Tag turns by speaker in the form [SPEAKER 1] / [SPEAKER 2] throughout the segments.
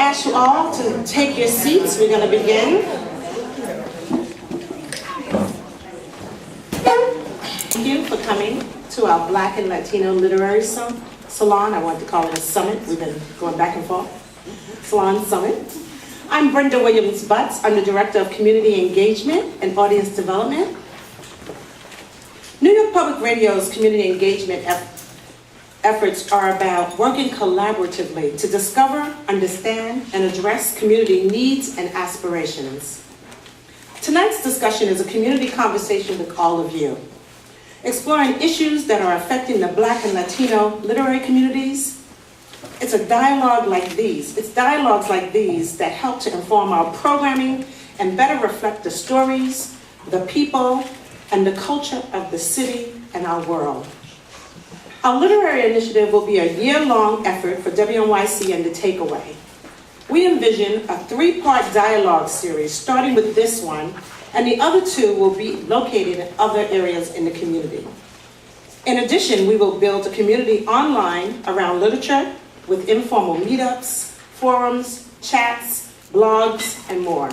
[SPEAKER 1] ask you all to take your seats. We're going to begin. Thank you for coming to our Black and Latino Literary Salon. I wanted to call it a summit. We've been going back and forth. Salon Summit. I'm Brenda Williams-Butts. I'm the Director of Community Engagement and Audience Development. New York Public Radio's community engagement efforts are about working collaboratively to discover, understand, and address community needs and aspirations. Tonight's discussion is a community conversation with all of you, exploring issues that are affecting the Black and Latino literary communities. It's dialogues like these that help to inform our programming and better reflect the stories, the people, and the culture of the city and our world. Our literary initiative will be a year-long effort for WNYC and The Takeaway. We envision a 3-part dialogue series, starting with this one, and the other 2 will be located in other areas in the community. In addition, we will build a community online around literature with informal meetups, forums, chats, blogs, and more.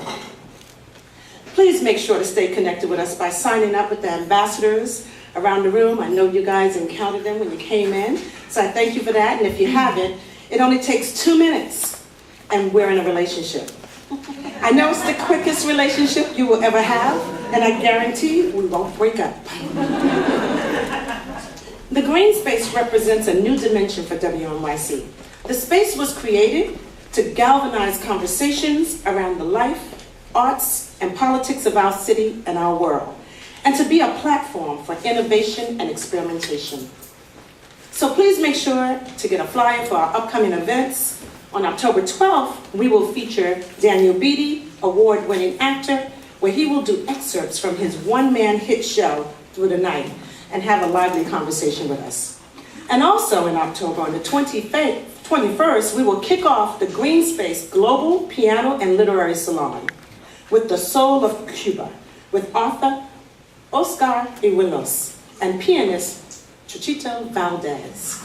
[SPEAKER 1] Please make sure to stay connected with us by signing up with the ambassadors around the room. I know you guys encountered them when you came in, so I thank you for that. And if you haven't, it only takes 2 minutes, and we're in a relationship. I know it's the quickest relationship you will ever have, and I guarantee we won't break up. The green space represents a new dimension for WNYC. The space was created to galvanize conversations around the life, arts, and politics of our city and our world, and to be a platform for innovation and experimentation. So please make sure to get a flyer for our upcoming events. On October 12th, we will feature Daniel Beatty, award-winning actor, where he will do excerpts from his one-man hit show through the night and have a lively conversation with us. And also in October, on the 21st, we will kick off the Green Space Global Piano and Literary Salon with The Soul of Cuba, with author Oscar Iwilos and pianist Chuchito Valdez.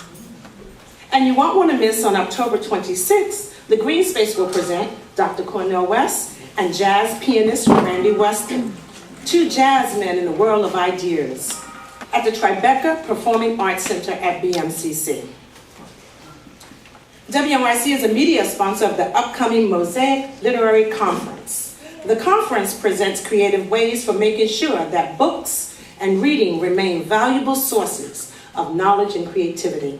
[SPEAKER 1] And you won't want to miss on October 26th, the Green Space will present Dr. Cornel West and jazz pianist Randy Weston, 2 jazz men in the world of ideas, at the Tribeca Performing Arts Center at BMCC. WNYC is a media sponsor of the upcoming Mosaic Literary Conference. The conference presents creative ways for making sure that books and reading remain valuable sources of knowledge and creativity.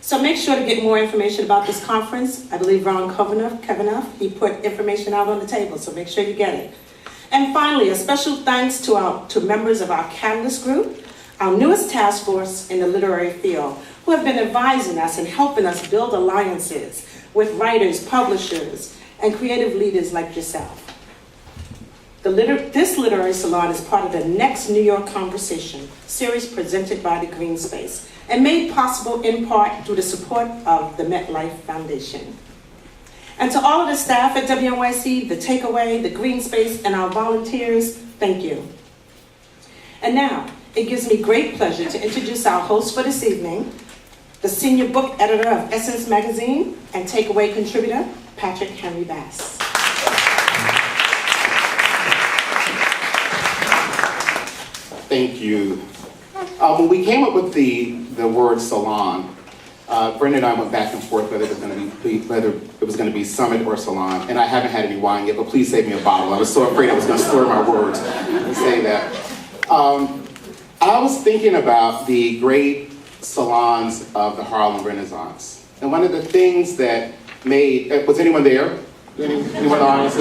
[SPEAKER 1] So make sure to get more information about this conference. I believe Ron Kavanaugh, he put information out on the table, so make sure you get it. And finally, a special thanks to members of our Catalyst group, our newest task force in the literary field, who have been advising us and helping us build alliances with writers, publishers, and creative leaders like yourself. This literary salon is part of the Next New York Conversation series presented by the Green Space and made possible in part through the support of the MetLife Foundation. And to all of the staff at WNYC, The Takeaway, the Green Space, and our volunteers, thank you. And now, it gives me great pleasure to introduce our host for this evening, the senior book editor of Essence Magazine and Takeaway contributor, Patrik Henry Bass.
[SPEAKER 2] Thank you. When we came up with the word salon, Brenda and I went back and forth whether it was going to be summit or salon, and I haven't had any wine yet, but please save me a bottle. I was so afraid I was going to slur my words and say that. I was thinking about the great salons of the Harlem Renaissance, and one of the things that made, was anyone there? Anyone in the audience?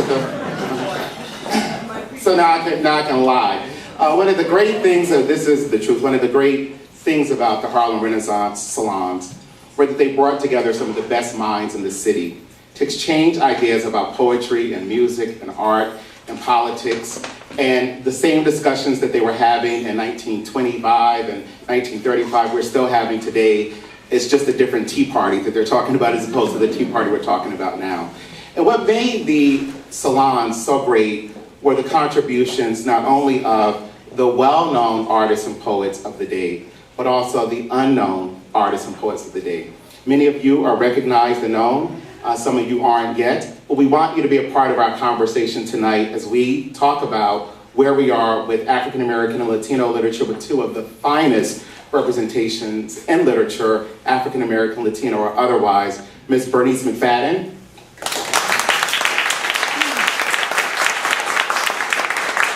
[SPEAKER 2] So now I can lie. One of the great things, this is the truth, one of the great things about the Harlem Renaissance salons were that they brought together some of the best minds in the city to exchange ideas about poetry and music and art and politics, and the same discussions that they were having in 1925 and 1935 we're still having today. It's just a different tea party that they're talking about as opposed to the tea party we're talking about now. And what made the salons so great were the contributions not only of the well-known artists and poets of the day, but also the unknown artists and poets of the day. Many of you are recognized and known. Some of you aren't yet. But we want you to be a part of our conversation tonight as we talk about where we are with African American and Latino literature with two of the finest representations in literature, African American, Latino, or otherwise, Ms. Bernice McFadden.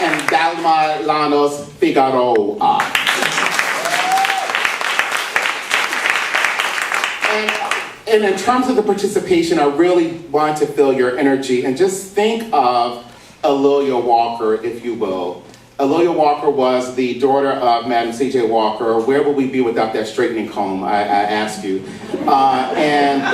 [SPEAKER 2] And Dahlma Llanos-Figueroa. And in terms of the participation, I really want to feel your energy and just think of A'Lelia Walker, if you will. A'Lelia Walker was the daughter of Madam C.J. Walker. Where would we be without that straightening comb, I ask you. And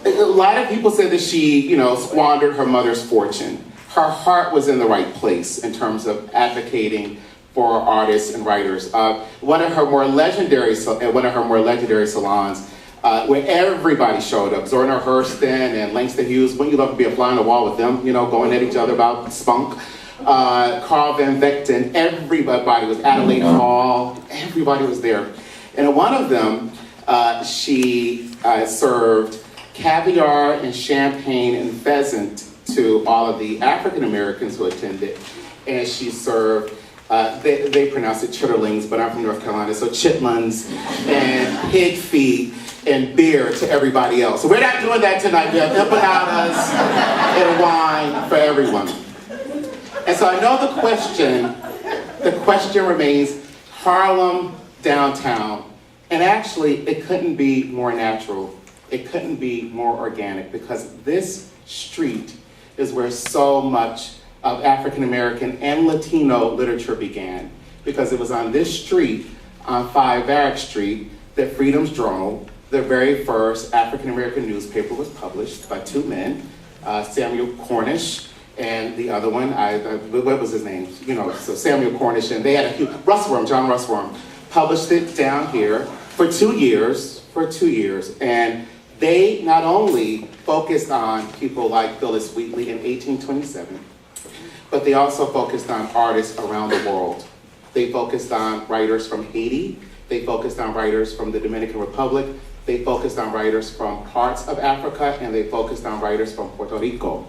[SPEAKER 2] a lot of people said that she, squandered her mother's fortune. Her heart was in the right place in terms of advocating for artists and writers. One of her more legendary salons, where everybody showed up, Zorna Hurston and Langston Hughes. Wouldn't you love to be a fly on the wall with them, going at each other about spunk? Carl Van Vechten, everybody was, Adelaide Hall, everybody was there. And at one of them, she served caviar and champagne and pheasant to all of the African Americans who attended. And she served, they pronounce it chitterlings, but I'm from North Carolina, so chitlins and pig feet and beer to everybody else. So we're not doing that tonight. We have empanadas and wine for everyone. And so I know the question remains Harlem downtown. And actually, it couldn't be more natural. It couldn't be more organic, because this street is where so much of African American and Latino literature began. Because it was on this street, on 5 Varick Street, that Freedom's Journal, the very first African American newspaper, was published by 2 men, Samuel Cornish and the other one, what was his name? So Samuel Cornish, and they had a huge, John Russworm, published it down here for 2 years, and they not only focused on people like Phyllis Wheatley in 1827, but they also focused on artists around the world. They focused on writers from Haiti, they focused on writers from the Dominican Republic, they focused on writers from parts of Africa, and they focused on writers from Puerto Rico.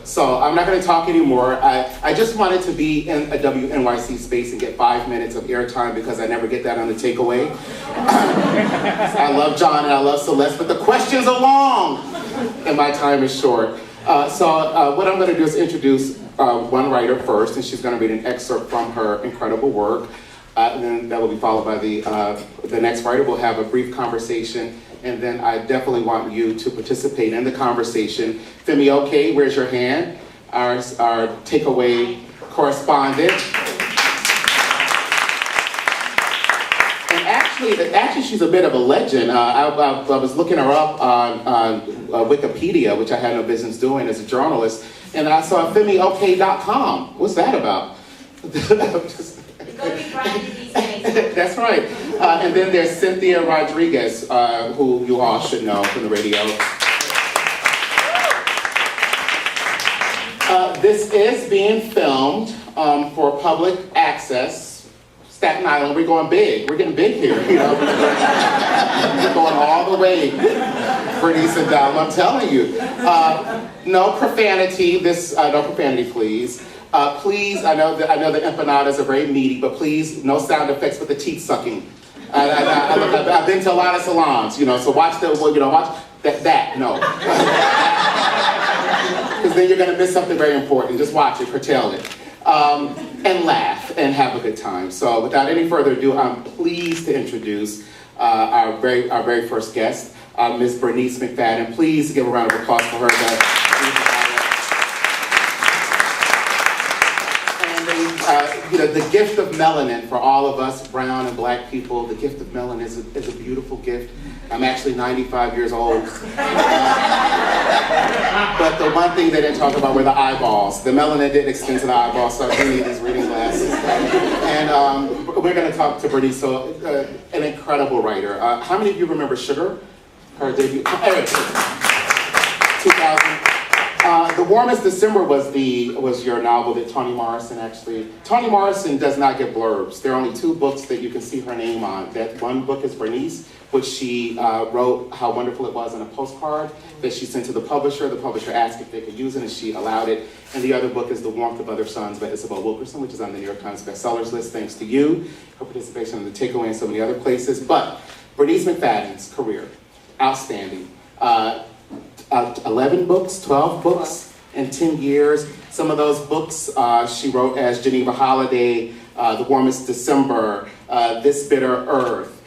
[SPEAKER 2] So I'm not going to talk anymore. I just wanted to be in a WNYC space and get 5 minutes of airtime, because I never get that on the takeaway. I love John and I love Celeste, but the questions are long and my time is short. So what I'm going to do is introduce one writer first, and she's going to read an excerpt from her incredible work. And then that will be followed by the next writer. We'll have a brief conversation, and then I definitely want you to participate in the conversation. Femi Oke, where's your hand? Our takeaway correspondent. And actually, she's a bit of a legend. I was looking her up on Wikipedia, which I had no business doing as a journalist, and I saw FemiOke.com. What's that about? That's right. And then there's Cynthia Rodriguez, who you all should know from the radio. This is being filmed for public access. Staten Island, we're going big. We're getting big here. We're going all the way. Bernice and Dahlma, I'm telling you. No profanity. No profanity, please. Please, I know the empanadas are very meaty, but please, no sound effects with the teeth sucking. I've been to a lot of salons, so watch no. Because then you're going to miss something very important. Just watch it, curtail it, and laugh and have a good time. So without any further ado, I'm pleased to introduce our very first guest, Ms. Bernice McFadden. Please give a round of applause for her. The gift of melanin for all of us brown and black people, the gift of melanin is a beautiful gift. I'm actually 95 years old. But the one thing they didn't talk about were the eyeballs. The melanin didn't extend to the eyeballs, so I do need these reading glasses. And we're going to talk to Bernice, so an incredible writer. How many of you remember Sugar? Her debut, 2000. The Warmest December was your novel that Toni Morrison actually. Toni Morrison does not get blurbs. There are only 2 books that you can see her name on. That one book is Bernice, which she wrote how wonderful it was on a postcard that she sent to the publisher. The publisher asked if they could use it, and she allowed it. And the other book is The Warmth of Other Suns by Isabel Wilkerson, which is on the New York Times bestsellers list, thanks to you, her participation in the Takeaway and so many other places. But Bernice McFadden's career, outstanding. 11 books, 12 books in 10 years. Some of those books she wrote as Geneva Holiday, The Warmest December, This Bitter Earth,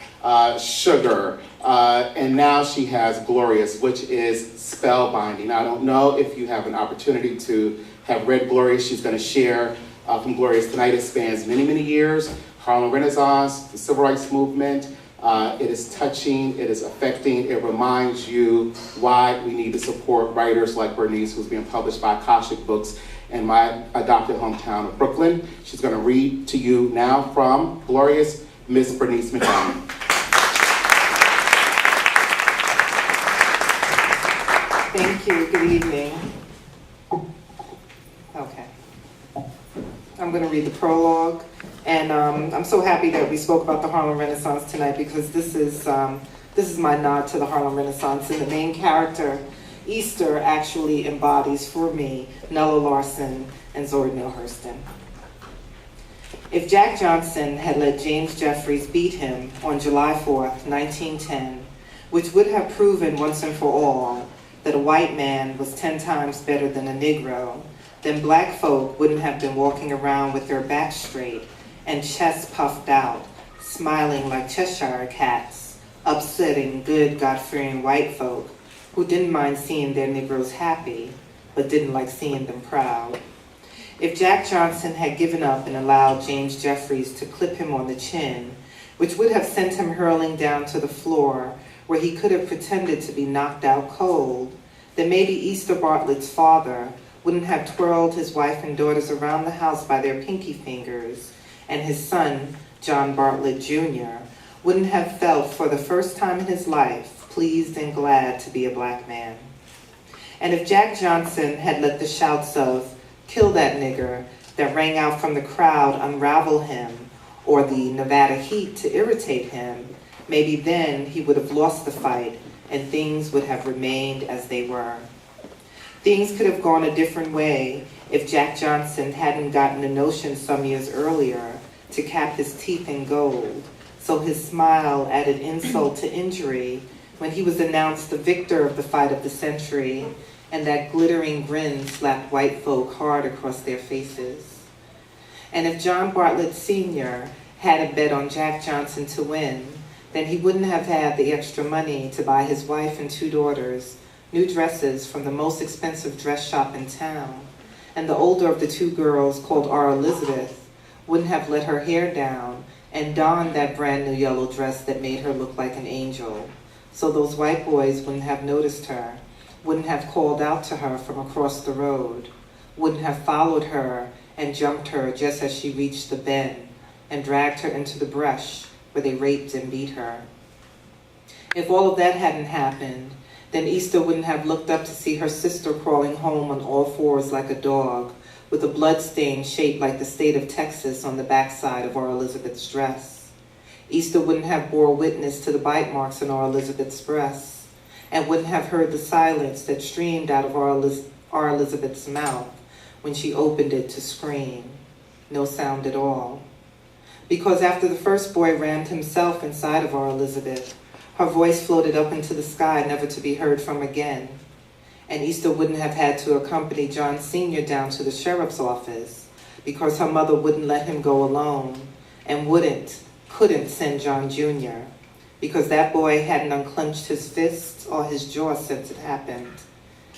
[SPEAKER 2] Sugar, and now she has Glorious, which is spellbinding. I don't know if you have an opportunity to have read Glorious. She's going to share from Glorious tonight. It spans many, many years. Harlem Renaissance, the Civil Rights Movement. It is touching, it is affecting, it reminds you why we need to support writers like Bernice, who's being published by Akashic Books in my adopted hometown of Brooklyn. She's going to read to you now from Glorious, Miss Bernice McFadden.
[SPEAKER 3] Thank you, good evening. Okay. I'm going to read the prologue. And I'm so happy that we spoke about the Harlem Renaissance tonight, because this is my nod to the Harlem Renaissance. And the main character, Easter, actually embodies for me Nella Larson and Zora Neale Hurston. If Jack Johnson had let James Jeffries beat him on July 4th, 1910, which would have proven once and for all that a white man was 10 times better than a Negro, then black folk wouldn't have been walking around with their backs straight and chests puffed out, smiling like Cheshire cats, upsetting good God-fearing white folk who didn't mind seeing their Negroes happy, but didn't like seeing them proud. If Jack Johnson had given up and allowed James Jeffries to clip him on the chin, which would have sent him hurling down to the floor where he could have pretended to be knocked out cold, then maybe Easter Bartlett's father wouldn't have twirled his wife and daughters around the house by their pinky fingers, and his son, John Bartlett Jr., wouldn't have felt for the first time in his life pleased and glad to be a black man. And if Jack Johnson had let the shouts of, "Kill that nigger," that rang out from the crowd unravel him, or the Nevada heat to irritate him, maybe then he would have lost the fight and things would have remained as they were. Things could have gone a different way if Jack Johnson hadn't gotten a notion some years earlier to cap his teeth in gold, so his smile added insult to injury when he was announced the victor of the fight of the century, and that glittering grin slapped white folk hard across their faces. And if John Bartlett Sr. had a bet on Jack Johnson to win, then he wouldn't have had the extra money to buy his wife and 2 daughters new dresses from the most expensive dress shop in town, and the older of the 2 girls, called our Elizabeth, wouldn't have let her hair down and donned that brand new yellow dress that made her look like an angel, so those white boys wouldn't have noticed her, wouldn't have called out to her from across the road, wouldn't have followed her and jumped her just as she reached the bend and dragged her into the brush where they raped and beat her. If all of that hadn't happened, then Easter wouldn't have looked up to see her sister crawling home on all 4s like a dog, with a bloodstain shaped like the state of Texas on the backside of our Elizabeth's dress. Easter wouldn't have bore witness to the bite marks on our Elizabeth's breasts, and wouldn't have heard the silence that streamed out of our Elizabeth's mouth when she opened it to scream. No sound at all. Because after the first boy rammed himself inside of our Elizabeth, her voice floated up into the sky, never to be heard from again. And Easter wouldn't have had to accompany John Sr. down to the sheriff's office because her mother wouldn't let him go alone, and couldn't send John Jr. because that boy hadn't unclenched his fists or his jaw since it happened.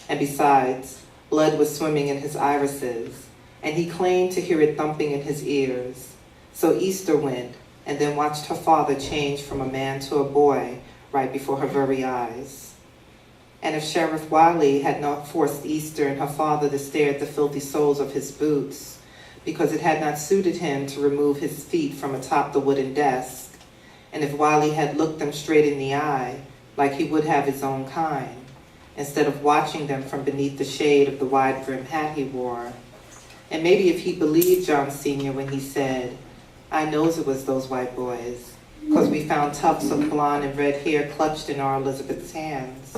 [SPEAKER 3] And besides, blood was swimming in his irises, and he claimed to hear it thumping in his ears. So Easter went, and then watched her father change from a man to a boy right before her very eyes. And if Sheriff Wiley had not forced Easter and her father to stare at the filthy soles of his boots, because it had not suited him to remove his feet from atop the wooden desk, and if Wiley had looked them straight in the eye, like he would have his own kind, instead of watching them from beneath the shade of the wide-brimmed hat he wore. And maybe if he believed John Sr. when he said, "I knows it was those white boys, 'cause we found tufts of blonde and red hair clutched in our Elizabeth's hands."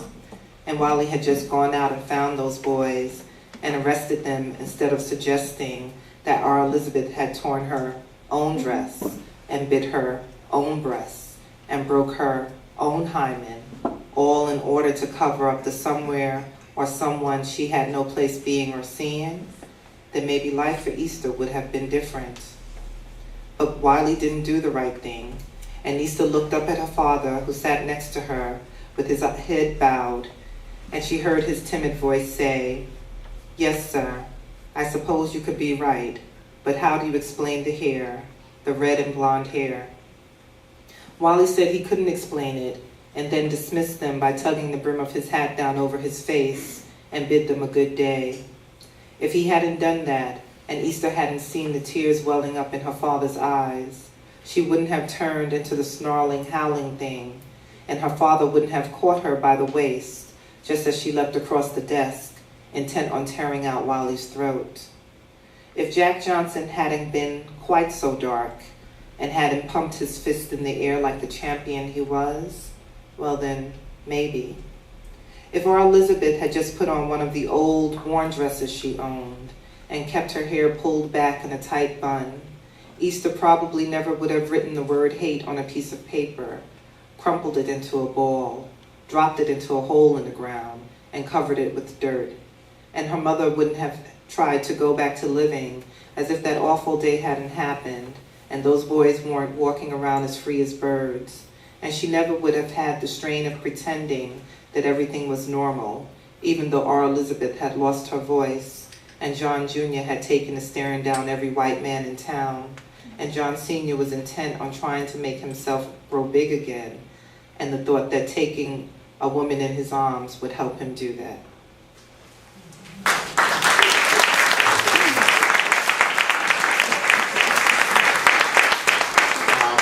[SPEAKER 3] And Wiley had just gone out and found those boys and arrested them instead of suggesting that our Elizabeth had torn her own dress and bit her own breasts and broke her own hymen, all in order to cover up the somewhere or someone she had no place being or seeing, then maybe life for Easter would have been different. But Wiley didn't do the right thing, and Easter looked up at her father, who sat next to her with his head bowed, and she heard his timid voice say, "Yes, sir, I suppose you could be right, but how do you explain the hair, the red and blonde hair?" Wiley said he couldn't explain it, and then dismissed them by tugging the brim of his hat down over his face and bid them a good day. If he hadn't done that, and Easter hadn't seen the tears welling up in her father's eyes, she wouldn't have turned into the snarling, howling thing, and her father wouldn't have caught her by the waist, just as she leapt across the desk, intent on tearing out Wiley's throat. If Jack Johnson hadn't been quite so dark, and hadn't pumped his fist in the air like the champion he was, well then, maybe. If our Elizabeth had just put on one of the old worn dresses she owned, and kept her hair pulled back in a tight bun, Easter probably never would have written the word hate on a piece of paper, crumpled it into a ball, dropped it into a hole in the ground, and covered it with dirt. And her mother wouldn't have tried to go back to living as if that awful day hadn't happened, and those boys weren't walking around as free as birds. And she never would have had the strain of pretending that everything was normal, even though our Elizabeth had lost her voice, and John Jr. had taken to staring down every white man in town, and John Sr. was intent on trying to make himself grow big again, and the thought that taking a woman in his arms would help him do that.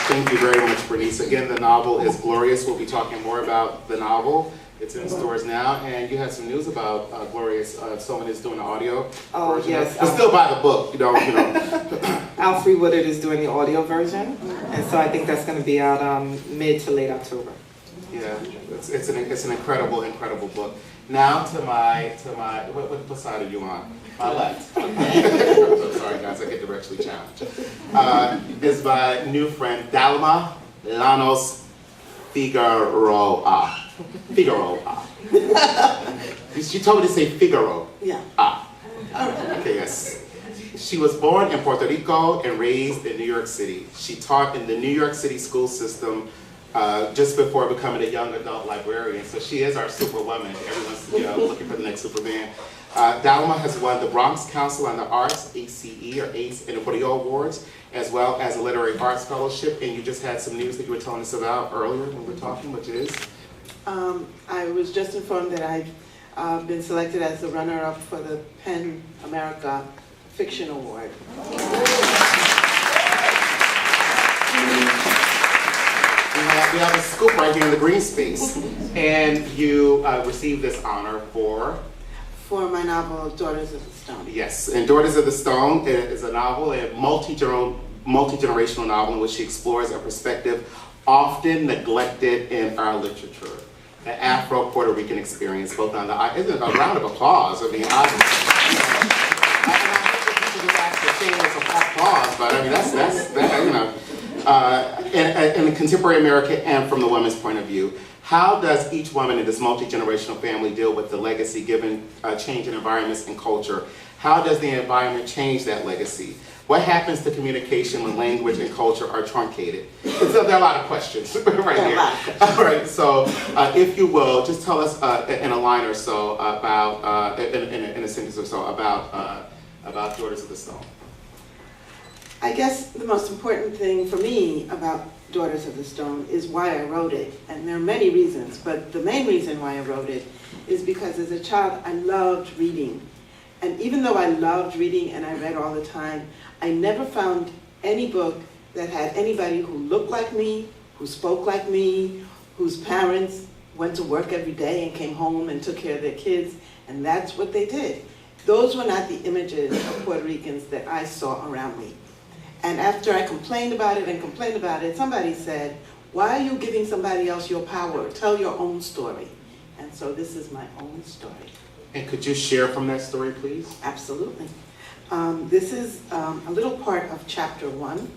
[SPEAKER 2] Thank you very much, Bernice. Again, the novel is Glorious. We'll be talking more about the novel. It's in stores now, and you had some news about Glorious. Someone is doing an audio version.
[SPEAKER 3] Yes.
[SPEAKER 2] But still buy the book, you know.
[SPEAKER 3] Alfre Woodard is doing the audio version, and so I think that's going to be out mid to late October.
[SPEAKER 2] Yeah, it's an incredible book. Now to my what side are you on? My left. I'm so sorry, guys. I get directly challenged. Is my new friend Dahlma Llanos-Figueroa. She told me to say Figaro.
[SPEAKER 1] Yeah.
[SPEAKER 2] Okay, yes. She was born in Puerto Rico and raised in New York City. She taught in the New York City school system just before becoming a young adult librarian. So she is our superwoman. Everyone's looking for the next Superman. Dahlma has won the Bronx Council on the Arts, ACE or ACE, and the Puerto Awards, as well as a Literary Arts Fellowship. And you just had some news that you were telling us about earlier when we were talking, which is?
[SPEAKER 4] I was just informed that I've been selected as the runner-up for the PEN America Fiction Award.
[SPEAKER 2] We have a scoop right here in the green space. And you received this honor for?
[SPEAKER 4] For my novel, Daughters of the Stone.
[SPEAKER 2] Yes, and Daughters of the Stone is a novel, a multi-generational novel in which she explores a perspective often neglected in our literature. The Afro-Puerto Rican experience, both on the, isn't it a round of applause? I mean, I hope that people just ask for shameless applause, but I mean, that's you know. In contemporary America and from the woman's point of view, how does each woman in this multi-generational family deal with the legacy given change in environments and culture? How does the environment change that legacy? What happens to communication when language and culture are truncated? So there are a lot of questions right here. All right, so if you will, just tell us in a line or so about, in a sentence or so, about Daughters of the Stone.
[SPEAKER 4] I guess the most important thing for me about Daughters of the Stone is why I wrote it. And there are many reasons, but the main reason why I wrote it is because as a child I loved reading. And even though I loved reading and I read all the time, I never found any book that had anybody who looked like me, who spoke like me, whose parents went to work every day and came home and took care of their kids, and that's what they did. Those were not the images of Puerto Ricans that I saw around me. And after I complained about it, somebody said, why are you giving somebody else your power? Tell your own story. And so this is my own story.
[SPEAKER 2] And could you share from that story, please?
[SPEAKER 4] Absolutely. This is a little part of chapter 1.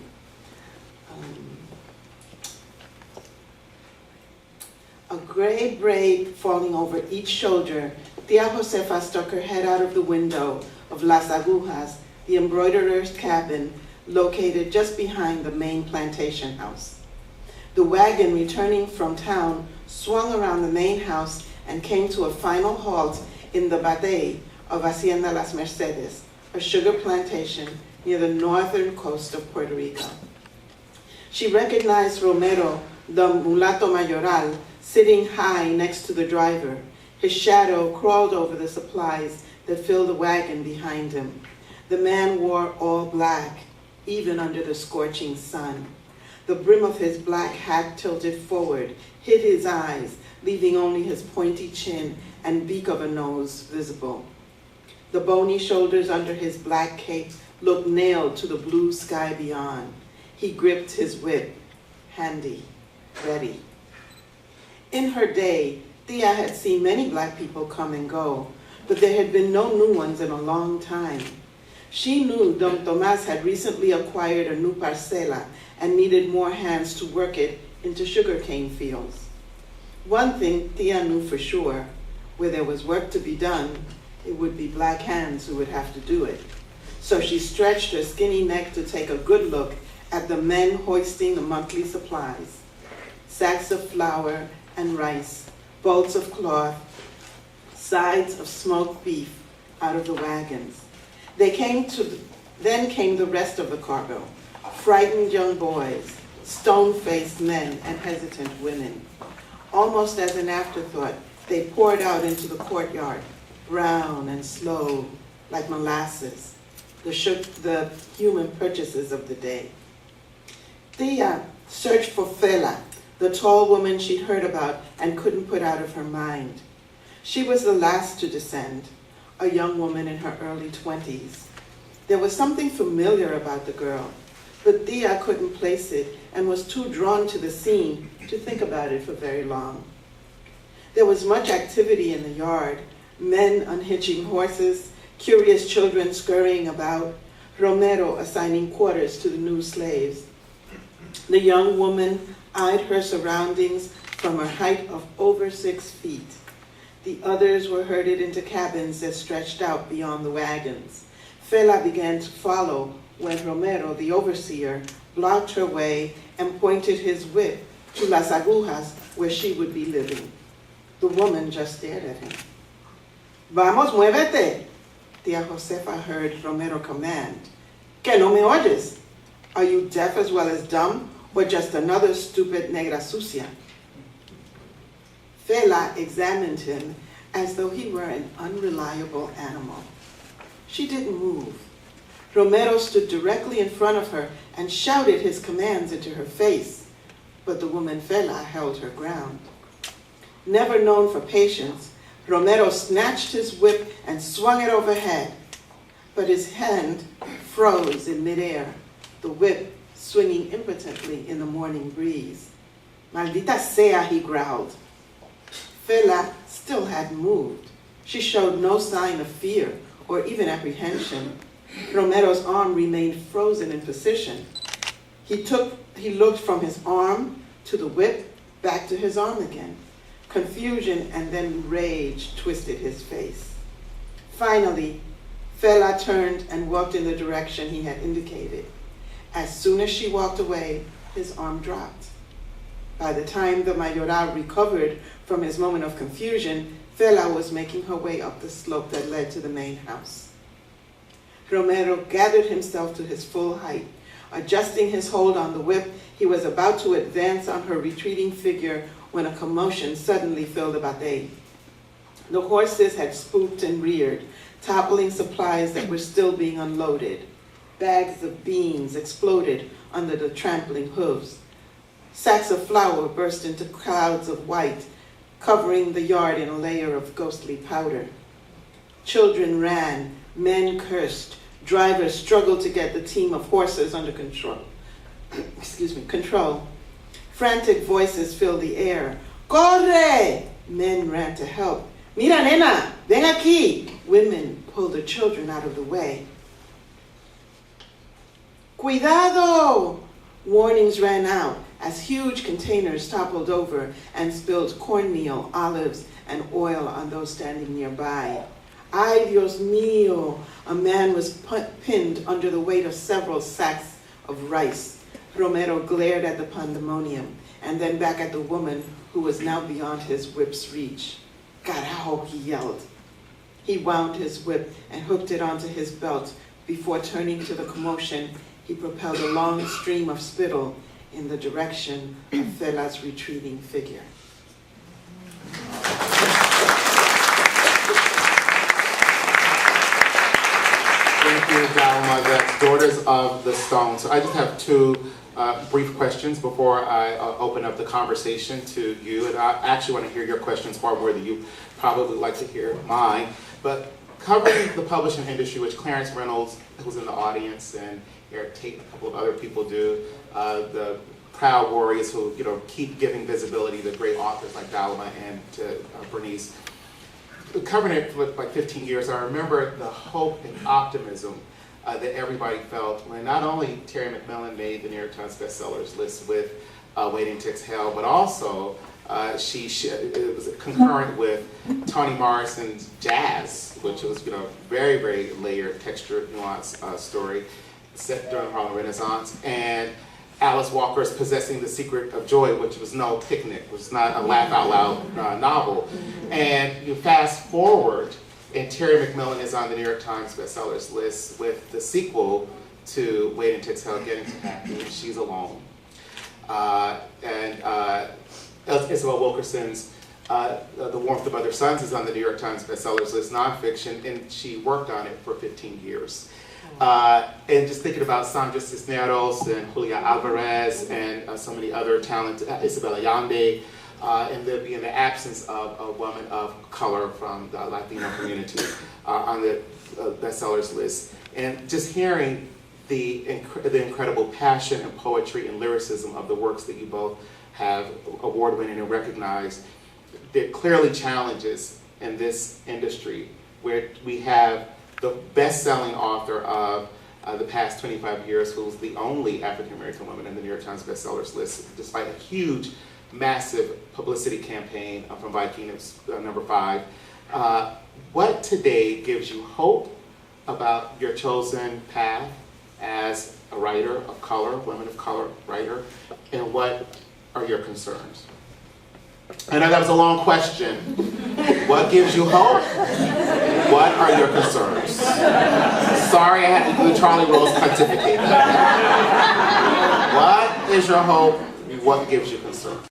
[SPEAKER 4] A gray braid falling over each shoulder, Tia Josefa stuck her head out of the window of Las Agujas, the embroiderer's cabin located just behind the main plantation house. The wagon returning from town swung around the main house and came to a final halt in the batey of Hacienda Las Mercedes, a sugar plantation near the northern coast of Puerto Rico. She recognized Romero, the mulatto mayoral, sitting high next to the driver. His shadow crawled over the supplies that filled the wagon behind him. The man wore all black, even under the scorching sun. The brim of his black hat tilted forward, hid his eyes, leaving only his pointy chin and beak of a nose visible. The bony shoulders under his black cape looked nailed to the blue sky beyond. He gripped his whip, handy, ready. In her day, Tia had seen many black people come and go, but there had been no new ones in a long time. She knew Don Tomas had recently acquired a new parcela and needed more hands to work it into sugarcane fields. One thing Tia knew for sure, where there was work to be done, it would be black hands who would have to do it. So she stretched her skinny neck to take a good look at the men hoisting the monthly supplies. Sacks of flour and rice, bolts of cloth, sides of smoked beef out of the wagons. Then came the rest of the cargo, frightened young boys, stone-faced men, and hesitant women. Almost as an afterthought, they poured out into the courtyard, brown and slow, like molasses, the human purchases of the day. Tia searched for Fela, the tall woman she'd heard about and couldn't put out of her mind. She was the last to descend, a young woman in her early 20s. There was something familiar about the girl, but Tia couldn't place it and was too drawn to the scene to think about it for very long. There was much activity in the yard, men unhitching horses, curious children scurrying about, Romero assigning quarters to the new slaves. The young woman eyed her surroundings from a height of over 6 feet. The others were herded into cabins that stretched out beyond the wagons. Fela began to follow when Romero, the overseer, blocked her way and pointed his whip to Las Agujas, where she would be living. The woman just stared at him. Vamos, muévete, Tia Josefa heard Romero command. Que no me oyes? Are you deaf as well as dumb, or just another stupid negra sucia? Fela examined him as though he were an unreliable animal. She didn't move. Romero stood directly in front of her and shouted his commands into her face, but the woman Fela held her ground. Never known for patience, Romero snatched his whip and swung it overhead, but his hand froze in midair, the whip swinging impotently in the morning breeze. Maldita sea, he growled. Fela still hadn't moved. She showed no sign of fear or even apprehension. Romero's arm remained frozen in position. He looked from his arm to the whip, back to his arm again. Confusion and then rage twisted his face. Finally, Fela turned and walked in the direction he had indicated. As soon as she walked away, his arm dropped. By the time the mayoral recovered from his moment of confusion, Fela was making her way up the slope that led to the main house. Romero gathered himself to his full height. Adjusting his hold on the whip, he was about to advance on her retreating figure when a commotion suddenly filled the batey. The horses had spooked and reared, toppling supplies that were still being unloaded. Bags of beans exploded under the trampling hooves. Sacks of flour burst into clouds of white. covering the yard in a layer of ghostly powder. Children ran, men cursed, drivers struggled to get the team of horses under control. Control. Frantic voices filled the air. Corre! Men ran to help. Mira, nena, ven aquí. Women pulled their children out of the way. Cuidado! Warnings ran out as huge containers toppled over and spilled cornmeal, olives, and oil on those standing nearby. Ay, Dios mío! A man was pinned under the weight of several sacks of rice. Romero glared at the pandemonium and then back at the woman who was now beyond his whip's reach. Carajo, he yelled. He wound his whip and hooked it onto his belt. Before turning to the commotion, he propelled a long stream of spittle in the direction of Fela's retreating figure.
[SPEAKER 2] Thank you, Dahlma. That's Daughters of the Stone. So I just have two brief questions before I open up the conversation to you. And I actually want to hear your questions far more than you probably like to hear mine. But covering the publishing industry, which Clarence Reynolds, who's in the audience, and Eric Tate and a couple of other people do, the proud warriors who keep giving visibility to great authors like Dahlma and to Bernice. Covering it for like 15 years, I remember the hope and optimism that everybody felt when not only Terry McMillan made the New York Times bestsellers list with Waiting to Exhale, but also it was concurrent with Toni Morrison's Jazz, which was very, very layered, textured, nuanced story set during the Harlem Renaissance, and Alice Walker's Possessing the Secret of Joy, which was no picnic, was not a laugh out loud novel. And you fast forward, and Terry McMillan is on the New York Times bestsellers list with the sequel to Waiting to Exhale, Getting to Happy, and She's Alone. And Isabel Wilkerson's The Warmth of Other Suns is on the New York Times bestsellers list, nonfiction, and she worked on it for 15 years. And just thinking about Sandra Cisneros and Julia Alvarez and so many other talented, Isabel Allende, and there being the absence of a woman of color from the Latino community on the bestsellers list. And just hearing the incredible passion and poetry and lyricism of the works that you both have award-winning and recognized, there are clearly challenges in this industry where we have the best-selling author of the past 25 years, who's the only African-American woman in the New York Times bestsellers list, despite a huge, massive publicity campaign from Viking number 5. What today gives you hope about your chosen path as a writer of color, women of color writer, and what are your concerns? I know that was a long question. What gives you hope? What are your concerns? Sorry I had to do Charlie Rose pontificate. What is your hope? What gives you concern?